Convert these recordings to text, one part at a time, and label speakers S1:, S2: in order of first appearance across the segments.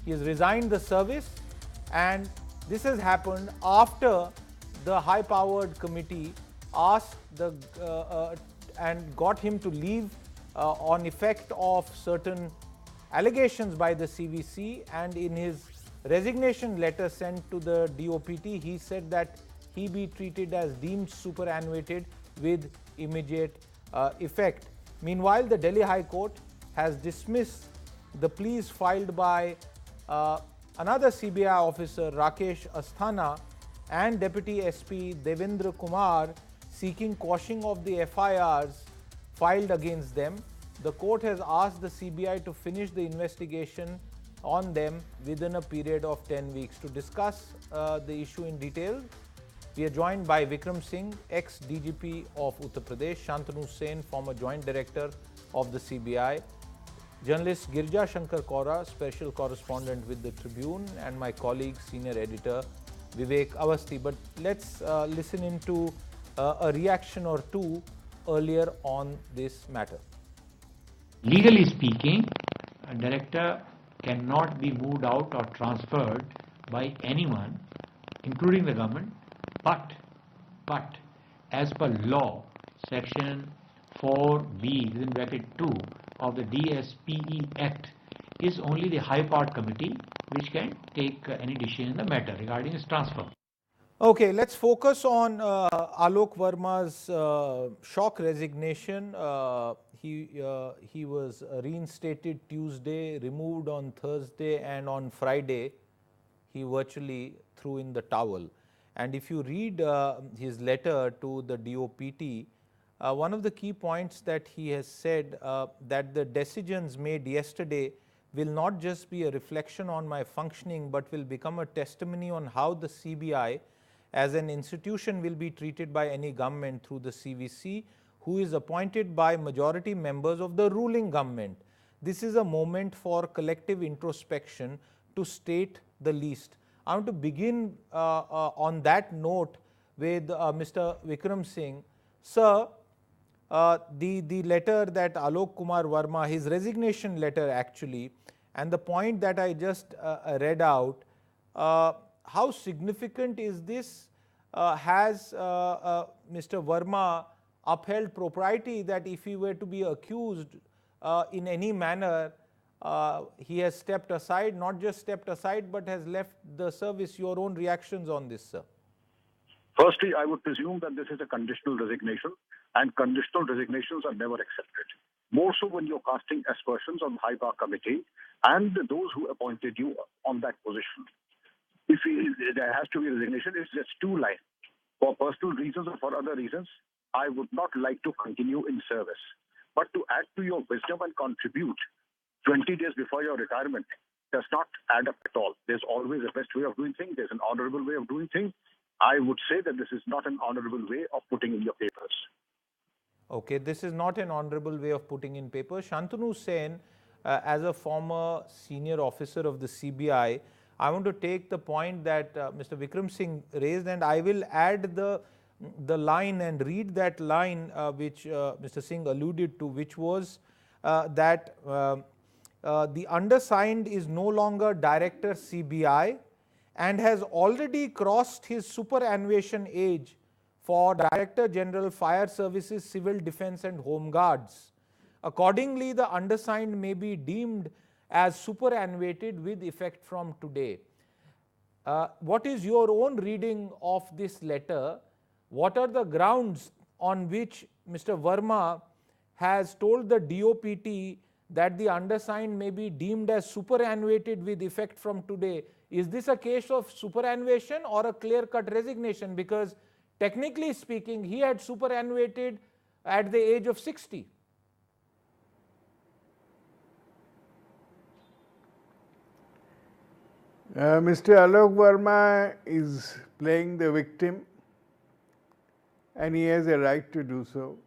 S1: He has resigned the service, and this has happened after the high-powered committee asked and got him to leave on effect of certain allegations by the CVC. And in his resignation letter sent to the DOPT, he said that he be treated as deemed superannuated with immediate effect. Meanwhile, the Delhi High Court has dismissed the pleas filed by another CBI officer, Rakesh Asthana, and Deputy SP Devendra Kumar, seeking quashing of the FIRs filed against them. The court has asked the CBI to finish the investigation on them within a period of 10 weeks. To discuss the issue in detail, we are joined by Vikram Singh, ex-DGP of Uttar Pradesh, Shantanu Sen, former Joint Director of the CBI, journalist Girja Shankar Kaura, special correspondent with the Tribune, and my colleague, senior editor Vivek Avasthi. But let's listen into a reaction or two earlier on this matter.
S2: Legally speaking, a director cannot be moved out or transferred by anyone, including the government, but as per law, section 4B, within bracket 2 of the DSPE Act, is only the high powered committee which can take any decision in the matter regarding his transfer.
S1: Okay, let's focus on Alok Verma's shock resignation. He was reinstated Tuesday, removed on Thursday, and on Friday he virtually threw in the towel. And if you read his letter to the DOPT, one of the key points that he has said that the decisions made yesterday will not just be a reflection on my functioning, but will become a testimony on how the CBI as an institution will be treated by any government through the CVC, who is appointed by majority members of the ruling government. This is a moment for collective introspection, to state the least. I want to begin on that note with Mr. Vikram Singh. Sir, the letter that Alok Kumar Verma, his resignation letter actually, and the point that I just read out, how significant is this? Has Mr. Verma upheld propriety, that if he were to be accused in any manner, he has stepped aside, not just stepped aside, but has left the service? Your own reactions on this, sir?
S3: Firstly, I would presume that this is a conditional resignation, and conditional resignations are never accepted. More so when you're casting aspersions on the High Power Committee and those who appointed you on that position. If there has to be resignation, it's just two lines. For personal reasons or for other reasons, I would not like to continue in service. But to add to your wisdom and contribute 20 days before your retirement does not add up at all. There's always a best way of doing things. There's an honorable way of doing things. I would say that this is not an honorable way of putting in your papers.
S1: Okay, this is not an honorable way of putting in papers. Shantanu Sen, as a former senior officer of the CBI, I want to take the point that Mr. Vikram Singh raised, and I will add the line and read that line which Mr. Singh alluded to, which was that the undersigned is no longer Director CBI and has already crossed his superannuation age for Director General Fire Services, Civil Defence and Home Guards. Accordingly, the undersigned may be deemed as superannuated with effect from today. What is your own reading of this letter? What are the grounds on which Mr. Verma has told the DOPT that the undersigned may be deemed as superannuated with effect from today? Is this a case of superannuation or a clear-cut resignation? Because technically speaking, he had superannuated at the age of 60.
S4: Mr. Alok Verma is playing the victim, and he has a right to do so.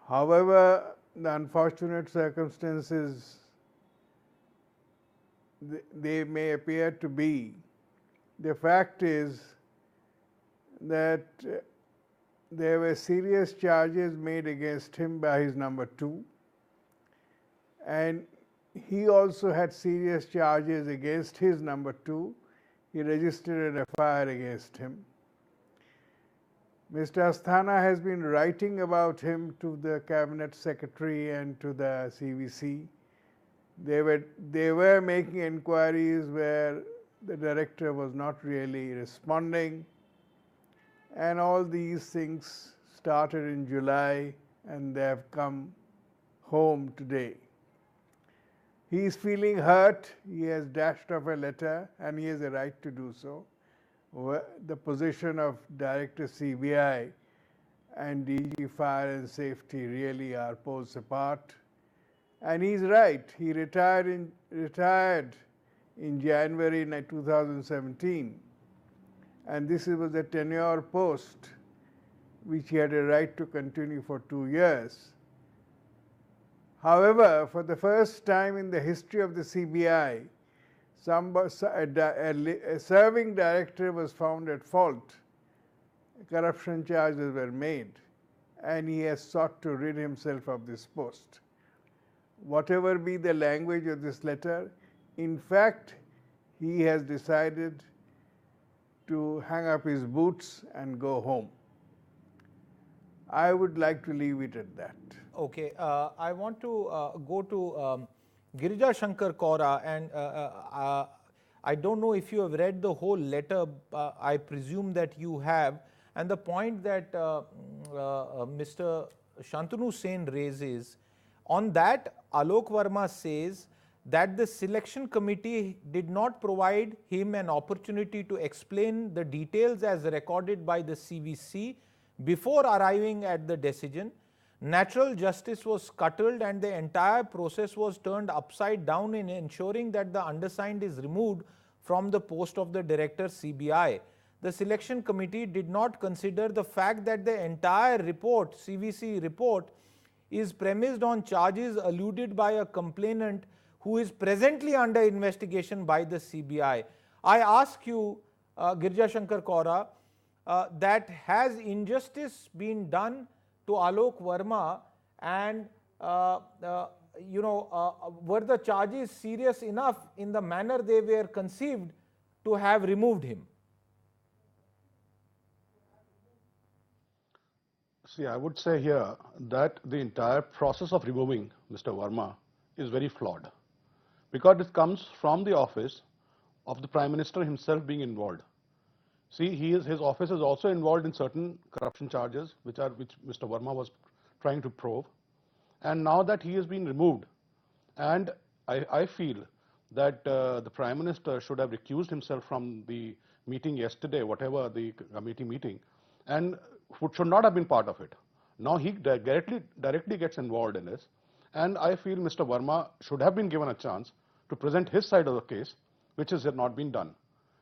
S4: However, the unfortunate circumstances they may appear to be, the fact is that there were serious charges made against him by his number 2, and he also had serious charges against his number two. He registered an FIR against him. Mr. Asthana has been writing about him to the cabinet secretary and to the CVC. They were making inquiries where the director was not really responding, and all these things started in July and they have come home today. He is feeling hurt. He has dashed off a letter, and he has a right to do so. The position of Director CBI and DG Fire and Safety really are poles apart. And he's right. He retired in January 2017, and this was a tenure post which he had a right to continue for 2 years. However, for the first time in the history of the CBI, a serving director was found at fault. Corruption charges were made, and he has sought to rid himself of this post. Whatever be the language of this letter, in fact, he has decided to hang up his boots and go home. I would like to leave it at that.
S1: Okay, I want to go to Girija Shankar Kaura, and I don't know if you have read the whole letter. I presume that you have. And the point that Mr. Shantanu Sen raises, on that, Alok Verma says that the selection committee did not provide him an opportunity to explain the details as recorded by the CVC before arriving at the decision. Natural justice was scuttled and the entire process was turned upside down in ensuring that the undersigned is removed from the post of the Director CBI. The selection committee did not consider the fact that the entire report, CVC report, is premised on charges alluded by a complainant who is presently under investigation by the CBI. I ask you, Girija Shankar Kaura, that has injustice been done to Alok Verma, and were the charges serious enough in the manner they were conceived to have removed him?
S5: See, I would say here that the entire process of removing Mr. Verma is very flawed, because it comes from the office of the Prime Minister himself being involved. See, his office is also involved in certain corruption charges which Mr. Verma was trying to probe. And now that he has been removed, and I feel that the Prime Minister should have recused himself from the meeting yesterday, whatever the committee meeting, and should not have been part of it. Now he directly gets involved in this, and I feel Mr. Verma should have been given a chance to present his side of the case, which has not been done.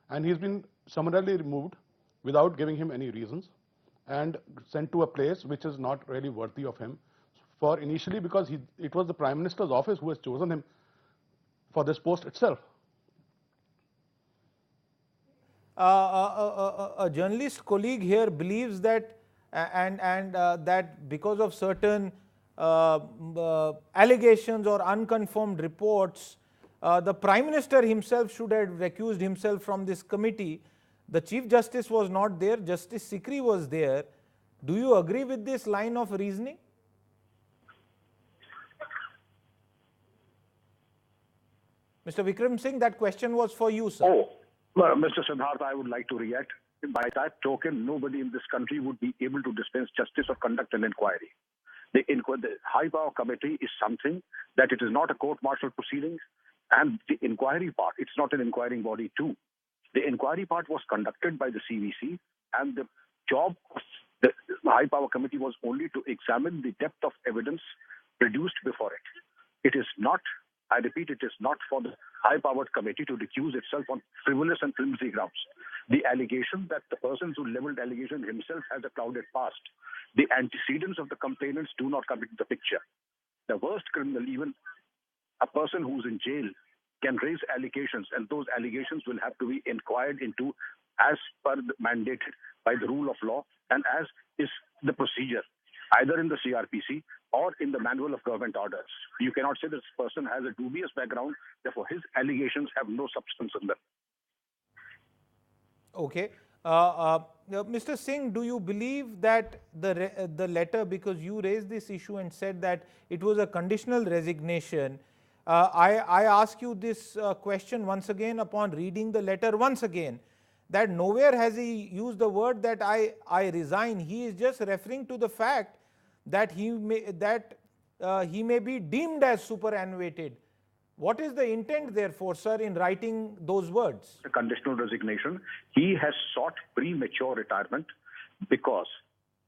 S5: And he's been summarily removed without giving him any reasons and sent to a place which is not really worthy of him, for initially because it was the Prime Minister's office who has chosen him for this post itself.
S1: A journalist colleague here believes that that because of certain allegations or unconfirmed reports, the Prime Minister himself should have recused himself from this committee. The Chief Justice was not there, Justice Sikri was there. Do you agree with this line of reasoning? Mr. Vikram Singh, that question was for you, sir.
S3: Oh, well, Mr. Siddharth, I would like to react. By that token, nobody in this country would be able to dispense justice or conduct an inquiry. The High Power Committee is something that it is not a court-martial proceeding, and the inquiry part, it's not an inquiring body too. The inquiry part was conducted by the CVC, and the job of the High Power Committee was only to examine the depth of evidence produced before it. It is not, I repeat, it is not for the high-powered committee to recuse itself on frivolous and flimsy grounds. The allegation that the person who leveled allegation himself has a clouded past, the antecedents of the complainants do not come into the picture. The worst criminal, even a person who's in jail, can raise allegations, and those allegations will have to be inquired into as per mandated by the rule of law and as is the procedure, either in the CRPC or in the manual of government orders. You cannot say this person has a dubious background, therefore his allegations have no substance in them.
S1: Okay. Mr. Singh, do you believe that the letter, because you raised this issue and said that it was a conditional resignation, I ask you this question once again upon reading the letter once again, that nowhere has he used the word that I resign. He is just referring to the fact that he may be deemed as superannuated. What is the intent, therefore, sir, in writing those words?
S3: A conditional resignation. He has sought premature retirement because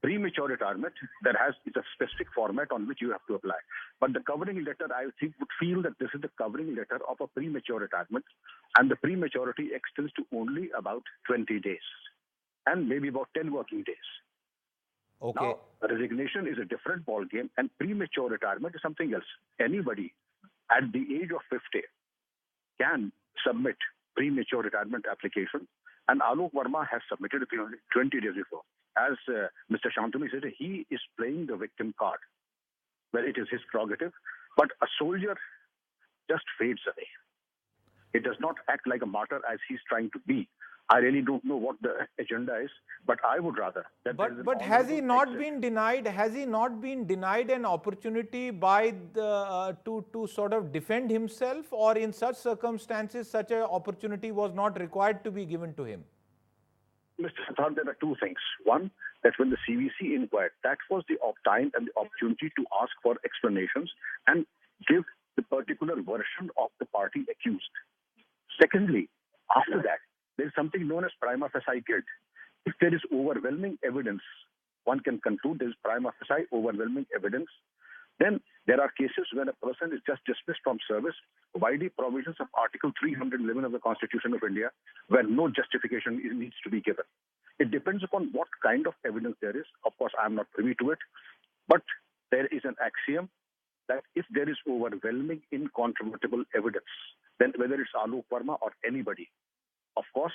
S3: premature retirement is a specific format on which you have to apply. But the covering letter, I think, would feel that this is the covering letter of a premature retirement, and the prematurity extends to only about 20 days and maybe about 10 working days.
S1: Okay.
S3: Now, resignation is a different ballgame, and premature retirement is something else. Anybody at the age of 50 can submit premature retirement application, and Alok Verma has submitted it 20 days before. As Mr. Shantanu said, he is playing the victim card. Well, it is his prerogative, but a soldier just fades away. It does not act like a martyr as he's trying to be. I really don't know what the agenda is, but I would rather that.
S1: But has he not been denied? Has he not been denied an opportunity by the to sort of defend himself, or in such circumstances, such an opportunity was not required to be given to him?
S3: Mr. Siddharth, there are two things. One, that when the CVC inquired, that was the time and the opportunity to ask for explanations and give the particular version of the party accused. Secondly, after that, there is something known as prima facie guilt. If there is overwhelming evidence, one can conclude there is prima facie overwhelming evidence. Then there are cases where a person is just dismissed from service by the provisions of Article 311 of the Constitution of India, where no justification needs to be given. It depends upon what kind of evidence there is. Of course, I am not privy to it, but there is an axiom that if there is overwhelming, incontrovertible evidence, then whether it's Alok Verma or anybody, of course,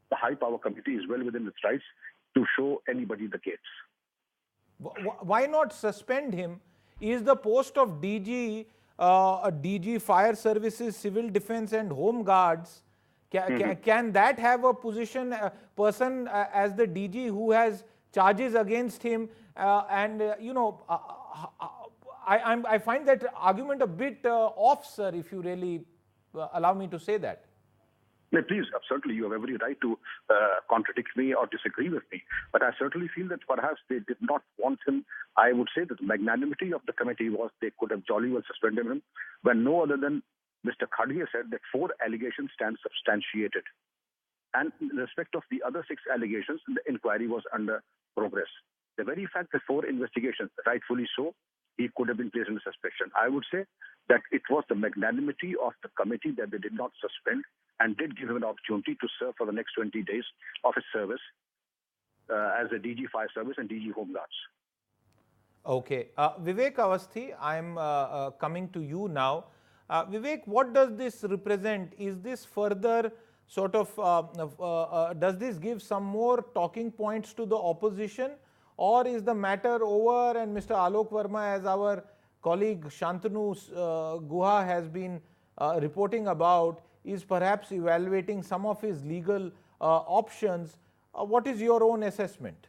S3: the High Power Committee is well within its rights to show anybody the gates.
S1: Why not suspend him? Is the post of DG, DG Fire Services, Civil Defense and Home Guards, can that have a person as the DG who has charges against him? I find that argument a bit off, sir, if you really allow me to say that.
S3: No, please, certainly you have every right to contradict me or disagree with me. But I certainly feel that perhaps they did not want him. I would say that the magnanimity of the committee was they could have jolly well suspended him, when no other than Mr. Khadge said that 4 allegations stand substantiated. And in respect of the other 6 allegations, the inquiry was under progress. The very fact that 4 investigations, rightfully so, he could have been placed under suspicion. I would say that it was the magnanimity of the committee that they did not suspend and did give him an opportunity to serve for the next 20 days of his service as a DG Fire Service and DG Home Guards.
S1: Okay. Vivek Avasthi, I am coming to you now. Vivek, what does this represent? Is this further sort of, does this give some more talking points to the opposition, or is the matter over and Mr. Alok Verma, as our colleague Shantanu Guha has been reporting about, is perhaps evaluating some of his legal options? What is your own assessment?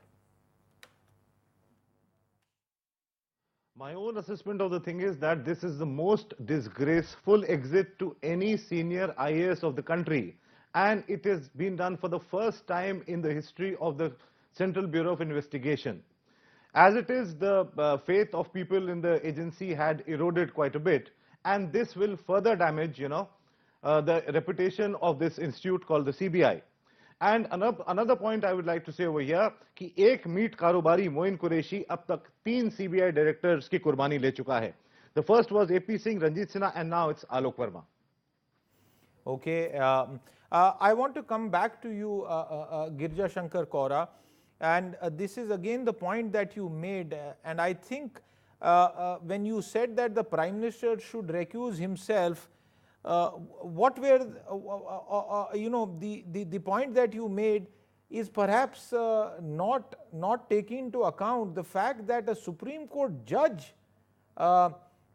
S6: My own assessment of the thing is that this is the most disgraceful exit to any senior IAS of the country, and it has been done for the first time in the history of the Central Bureau of Investigation. As it is, the faith of people in the agency had eroded quite a bit, and this will further damage, the reputation of this institute called the CBI. And another point I would like to say over here, कि एक meet कारोबारी मोइन कुरैशी अब तक 3 CBI directors की कुर्बानी ले चुका है. The first was AP Singh, Ranjit Sinha, and now it's Alok Verma.
S1: Okay, I want to come back to you, Girja Shankar Kaura, and this is again the point that you made, and I think when you said that the Prime Minister should recuse himself, what were, the point that you made is perhaps not taking into account the fact that a Supreme Court judge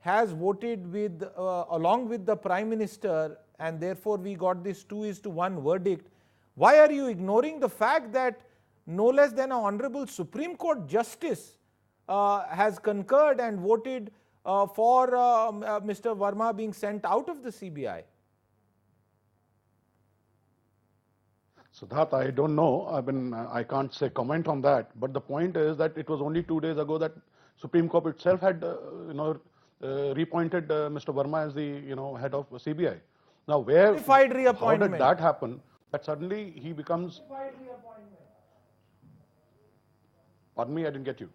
S1: has voted with along with the Prime Minister, and therefore we got this 2:1 verdict. Why are you ignoring the fact that no less than an honorable Supreme Court justice has concurred and voted for Mr. Verma being sent out of the CBI?
S5: Siddharth, I don't know. I mean, I can't say comment on that. But the point is that it was only 2 days ago that Supreme Court itself had, reappointed Mr. Verma as the, head of CBI. Now, how did that happen? That suddenly he becomes. Pardon me, I didn't get you.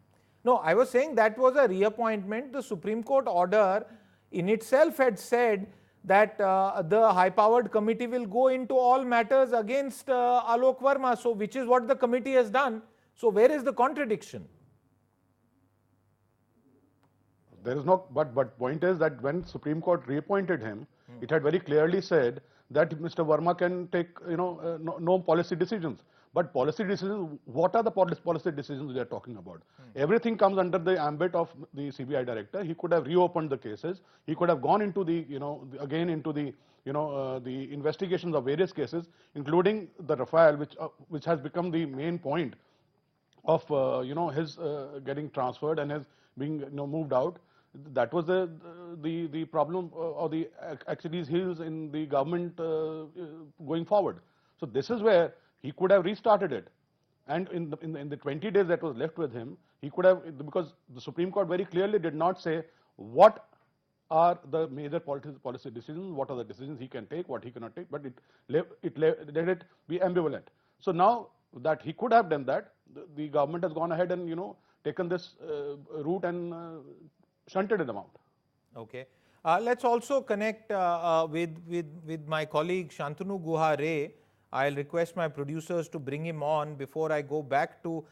S1: No, I was saying that was a reappointment. The Supreme Court order in itself had said that the high-powered committee will go into all matters against Alok Verma, so which is what the committee has done. So where is the contradiction?
S5: There is no, but point is that when Supreme Court reappointed him, it had very clearly said that Mr. Verma can take, no policy decisions. But policy decisions, what are the policy decisions we are talking about? Everything comes under the ambit of the CBI director. He could have reopened the cases. He could have gone into the, again into the, the investigations of various cases, including the Rafale, which has become the main point of, his getting transferred and his being, moved out. That was the problem or the Achilles heels in the government going forward. So this is where he could have restarted it, and in the 20 days that was left with him, he could have, because the Supreme Court very clearly did not say what are the major policy decisions, what are the decisions he can take, what he cannot take, but it let it be ambivalent. So now that he could have done that, the government has gone ahead and taken this route and shunted him out.
S1: Okay. Let's also connect with my colleague Shantanu Guha Ray. I'll request my producers to bring him on before I go back to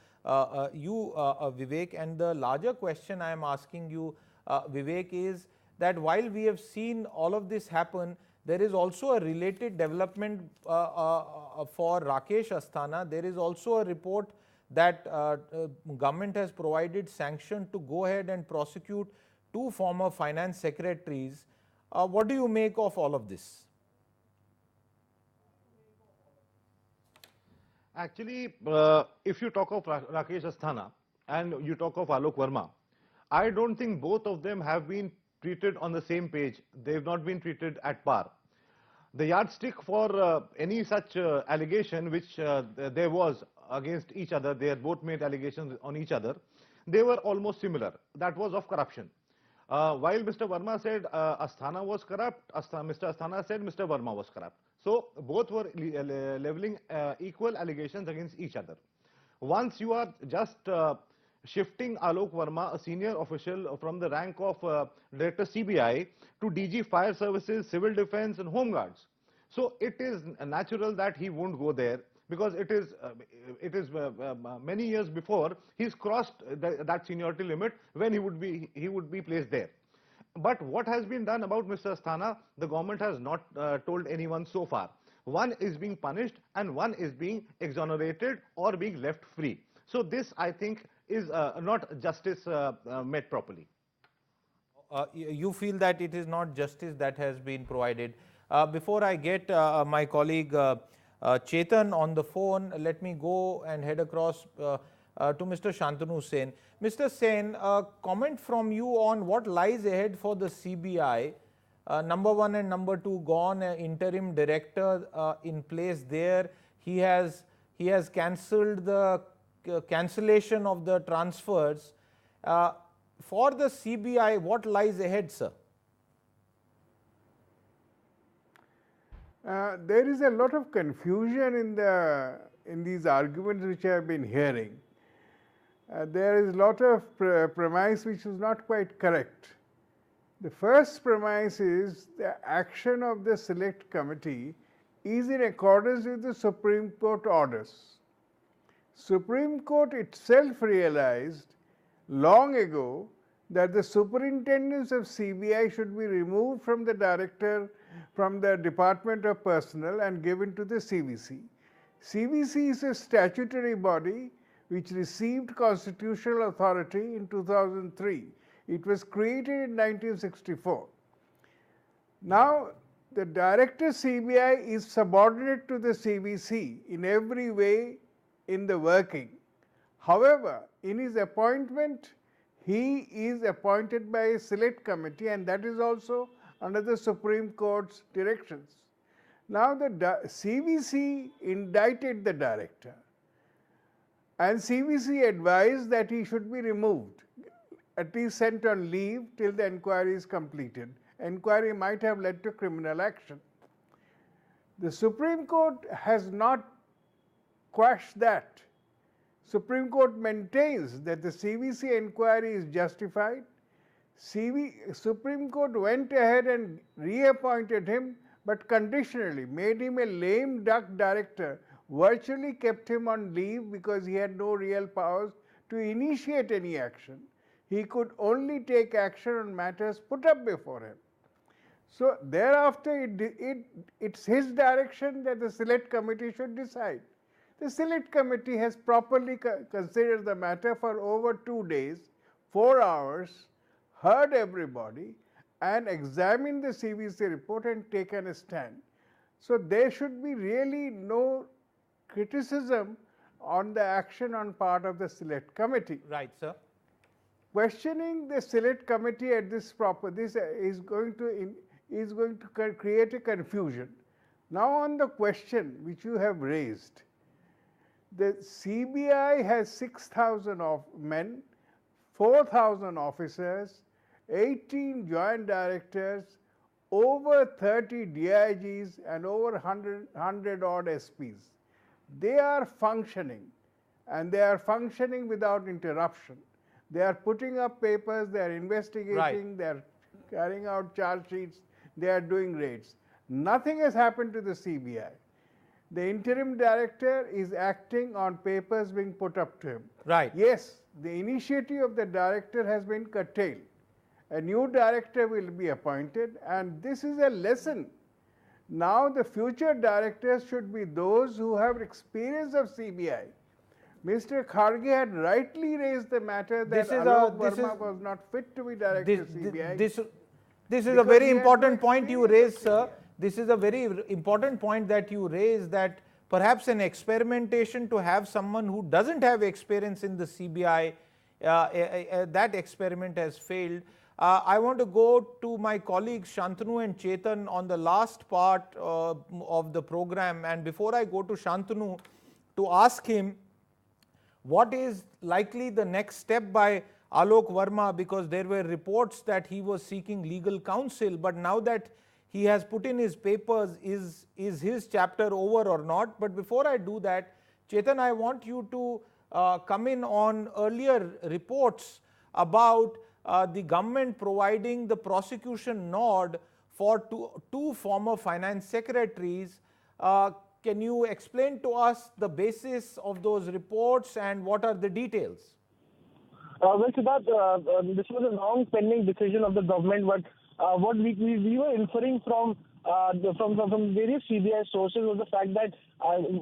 S1: you, Vivek. And the larger question I am asking you, Vivek, is that while we have seen all of this happen, there is also a related development for Rakesh Asthana. There is also a report that government has provided sanction to go ahead and prosecute 2 former finance secretaries. What do you make of all of this?
S6: Actually, if you talk of Rakesh Asthana and you talk of Alok Verma, I don't think both of them have been treated on the same page. They've not been treated at par. The yardstick for any such allegation which there was against each other, they had both made allegations on each other, they were almost similar. That was of corruption. While Mr. Verma said Asthana was corrupt, Mr. Asthana said Mr. Verma was corrupt. So both were leveling equal allegations against each other. Once you are just shifting Alok Verma, a senior official from the rank of Director CBI, to DG Fire Services, Civil Defence and Home Guards. So it is natural that he won't go there, because it is many years before he's crossed that seniority limit when he would be placed there. But what has been done about Mr. Asthana, the government has not told anyone so far. One is being punished and one is being exonerated or being left free. So this, I think, is not justice met properly.
S1: You feel that it is not justice that has been provided. Before I get my colleague Chetan on the phone, let me go and head across to Mr. Shantanu Sen. Mr. Sen, comment from you on what lies ahead for the CBI. Number 1 and number 2 gone, interim director in place there. He has cancelled the cancellation of the transfers. For the CBI, what lies ahead, sir?
S4: There is a lot of confusion in these arguments which I have been hearing. There is a lot of premise which is not quite correct. The first premise is the action of the select committee is in accordance with the Supreme Court orders. Supreme Court itself realized long ago that the superintendence of CBI should be removed from the director, from the Department of Personnel and given to the CVC. CBC is a statutory body which received constitutional authority in 2003. It was created in 1964. Now, the Director CBI is subordinate to the CBC in every way in the working. However, in his appointment, he is appointed by a select committee, and that is also under the Supreme Court's directions. Now, the CBC indicted the director, and CBC advised that he should be removed, at least sent on leave till the inquiry is completed. Inquiry might have led to criminal action. The Supreme Court has not quashed that. Supreme Court maintains that the CBC inquiry is justified. Supreme Court went ahead and reappointed him, but conditionally made him a lame duck director, virtually kept him on leave because he had no real powers to initiate any action. He could only take action on matters put up before him. So thereafter, it's his direction that the select committee should decide. The select committee has properly considered the matter for over 2 days, 4 hours, heard everybody, and examined the CBC report and taken a stand. So there should be really no criticism on the action on part of the select committee.
S1: Right, sir.
S4: Questioning the select committee at this is going to create a confusion. Now, on the question which you have raised, the CBI has 6,000 men, 4,000 officers, 18 joint directors, over 30 DIGs, and over 100 odd SPs. They are functioning, and they are functioning without interruption. They are putting up papers, they are investigating, they are carrying out charge sheets, they are doing raids. Nothing has happened to the CBI. The interim director is acting on papers being put up to him.
S1: Right.
S4: Yes, the initiative of the director has been curtailed. A new director will be appointed, and this is a lesson. Now the future directors should be those who have experience of CBI. Mr. Kharge had rightly raised the matter that Alok Verma was not fit to be Director CBI.
S1: This is a very important point you raised, sir. This is a very important point that you raised, that perhaps an experimentation to have someone who doesn't have experience in the CBI, that experiment has failed. I want to go to my colleagues Shantanu and Chetan on the last part of the program, and before I go to Shantanu, to ask him what is likely the next step by Alok Verma, because there were reports that he was seeking legal counsel, but now that he has put in his papers, is his chapter over or not? But before I do that, Chetan, I want you to come in on earlier reports about the government providing the prosecution nod for two former finance secretaries. Can you explain to us the basis of those reports and what are the details?
S7: Well, Siddharth, this was a long pending decision of the government, but what we were inferring from various CBI sources was the fact that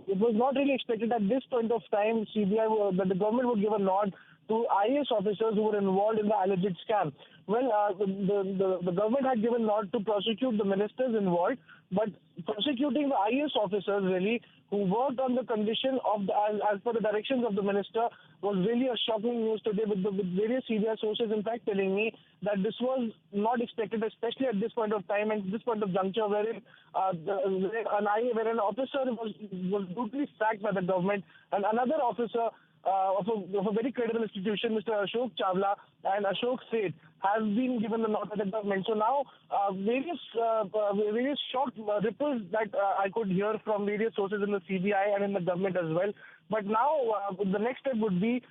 S7: it was not really expected at this point of time that the government would give a nod to IAS officers who were involved in the alleged scam. Well, the government had given nod to prosecute the ministers involved, but prosecuting the IAS officers really who worked on the condition of as per the directions of the minister was really a shocking news today, with various CBI sources in fact telling me that this was not expected, especially at this point of time and this point of juncture wherein an officer was brutally sacked by the government, and another officer of a very credible institution, Mr. Ashok Chawla and Ashok Seth, has been given the nod by the government. So now various shock ripples that I could hear from various sources in the CBI and in the government as well. But now the next step would be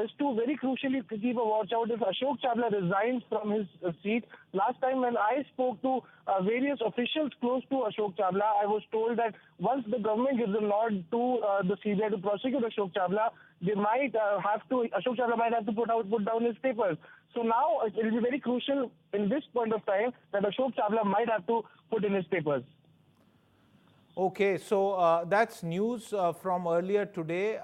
S7: is to very crucially keep a watch out if Ashok Chawla resigns from his seat. Last time when I spoke to various officials close to Ashok Chawla, I was told that once the government gives a nod to the CBI to prosecute Ashok Chawla, Ashok Chawla might have to put down his papers. So now it will be very crucial in this point of time that Ashok Chawla might have to put in his papers.
S1: Okay, so that's news from earlier today,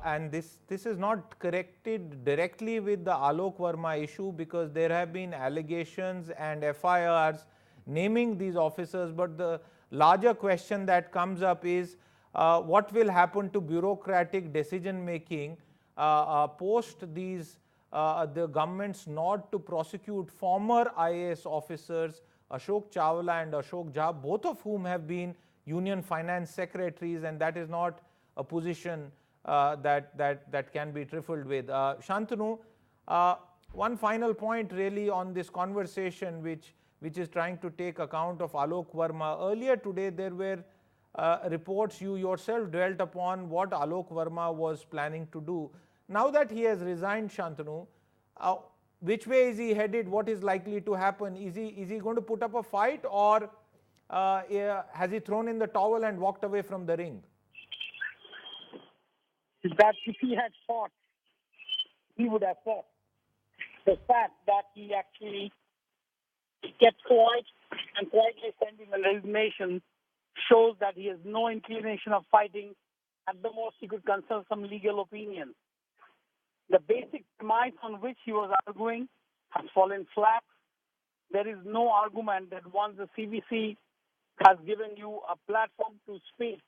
S1: and this is not connected directly with the Alok Verma issue because there have been allegations and FIRs naming these officers, but the larger question that comes up is what will happen to bureaucratic decision making post these the government's nod to prosecute former IAS officers Ashok Chawla and Ashok Jha, both of whom have been union finance secretaries, and that is not a position that can be trifled with. Shantanu, one final point really on this conversation which is trying to take account of Alok Verma. Earlier today there were reports, you yourself dwelt upon what Alok Verma was planning to do. Now that he has resigned, Shantanu, which way is he headed? What is likely to happen? Is he going to put up a fight, or has he thrown in the towel and walked away from the ring?
S8: That if he had fought, he would have fought. The fact that he actually kept quiet and quietly sending a resignation shows that he has no inclination of fighting. At the most, he could consult some legal opinion. The basic premise on which he was arguing has fallen flat. There is no argument that once the CBC has given you a platform to speak,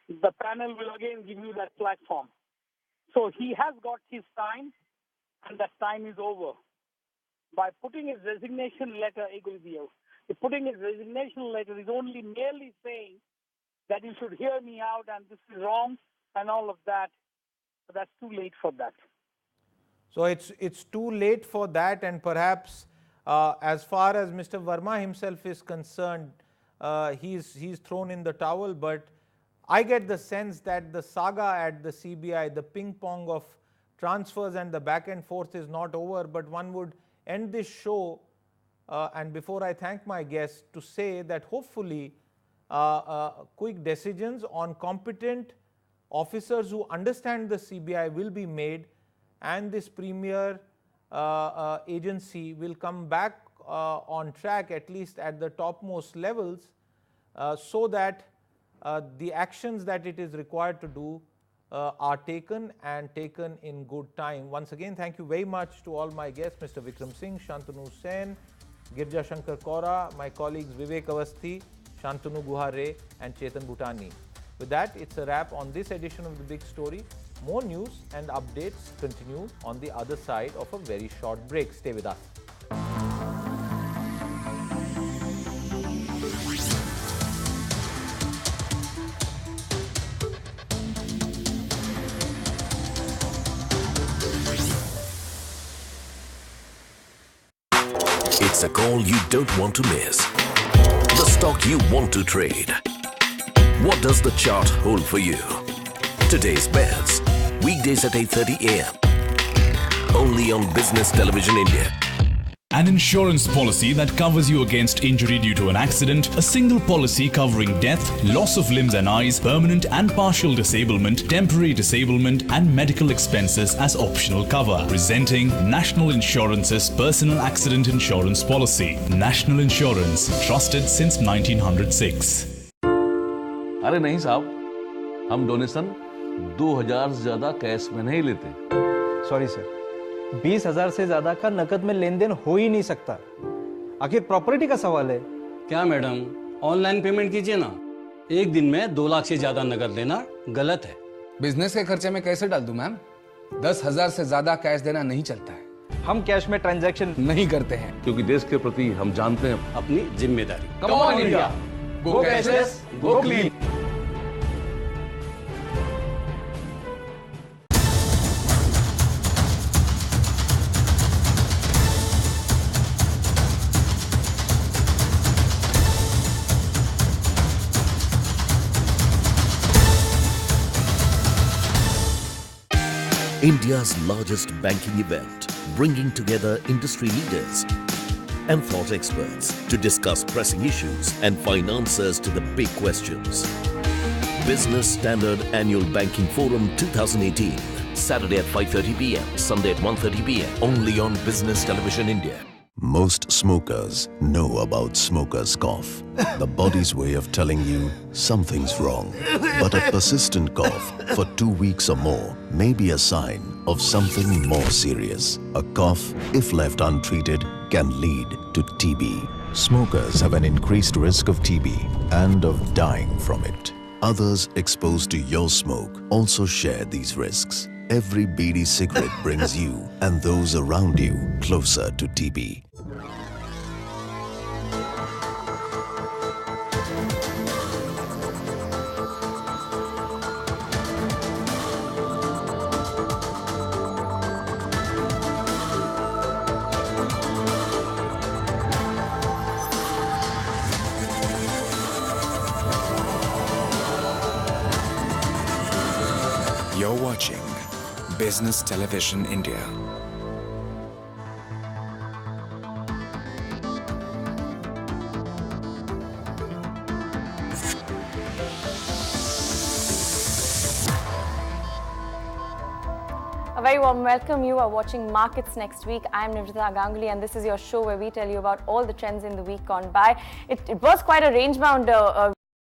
S8: the panel will again give you that platform. So he has got his time, and that time is over. By putting his resignation letter, putting his resignation letter is only merely saying that you should hear me out and this is wrong and all of that. But that's too late for that.
S1: So it's too late for that, and perhaps as far as Mr. Verma himself is concerned, he's thrown in the towel. But I get the sense that the saga at the CBI, the ping pong of transfers and the back and forth is not over. But one would end this show, and before I thank my guests, to say that hopefully quick decisions on competent officers who understand the CBI will be made, and this premier agency will come back on track, at least at the topmost levels, so that the actions that it is required to do are taken, and taken in good time. Once again, thank you very much to all my guests, Mr. Vikram Singh, Shantanu Sen, Girja Shankar Kaura, my colleagues Vivek Avasthi, Shantanu Guhare and Chetan Bhutani. With that, it's a wrap on this edition of The Big Story. More news and updates continue on the other side of a very short break. Stay with us.
S9: It's a call you don't want to miss. The stock you want to trade. What does the chart hold for you? Today's bets, weekdays at 8:30 a.m. Only on Business Television India.
S10: An insurance policy that covers you against injury due to an accident, a single policy covering death, loss of limbs and eyes, permanent and partial disablement, temporary disablement and medical expenses as optional cover. Presenting National Insurance's Personal Accident Insurance Policy. National Insurance, trusted since 1906.
S11: अरे नहीं साहब, हम donation 2000 से ज्यादा cash में नहीं लेते।
S12: Sorry sir, 20,000 से ज्यादा का नकद में लेन देन हो ही नहीं सकता। आखिर प्रॉपर्टी का सवाल है।
S13: क्या मैडम, ऑनलाइन पेमेंट कीजिए ना। एक दिन में 2 लाख से ज्यादा नकद लेना गलत है।
S14: बिजनेस के खर्चे में कैसे डाल दूं मैम? 10,000 से ज्यादा कैश देना नहीं चलता है।
S12: हम कैश में ट्रांजैक्शन
S14: नहीं करते हैं,
S11: क्योंकि देश के प्रति हम जानते हैं
S13: अपनी जिम्मेदारी।
S14: Come on India, go cashless, go clean.
S9: India's largest banking event, bringing together industry leaders and thought experts to discuss pressing issues and find answers to the big questions. Business Standard Annual Banking Forum 2018, Saturday at 5:30 p.m, Sunday at 1:30 p.m, only on Business Television India.
S15: Most smokers know about smoker's cough, the body's way of telling you something's wrong. But a persistent cough for 2 weeks or more may be a sign of something more serious. A cough, if left untreated, can lead to TB. Smokers have an increased risk of TB and of dying from it. Others exposed to your smoke also share these risks. Every beady cigarette brings you and those around you closer to TB.
S16: You're watching Business Television India.
S17: A very warm welcome. You are watching Markets Next Week. I'm Nivjita Ganguly, and this is your show where we tell you about all the trends in the week gone by. It was quite a range-bound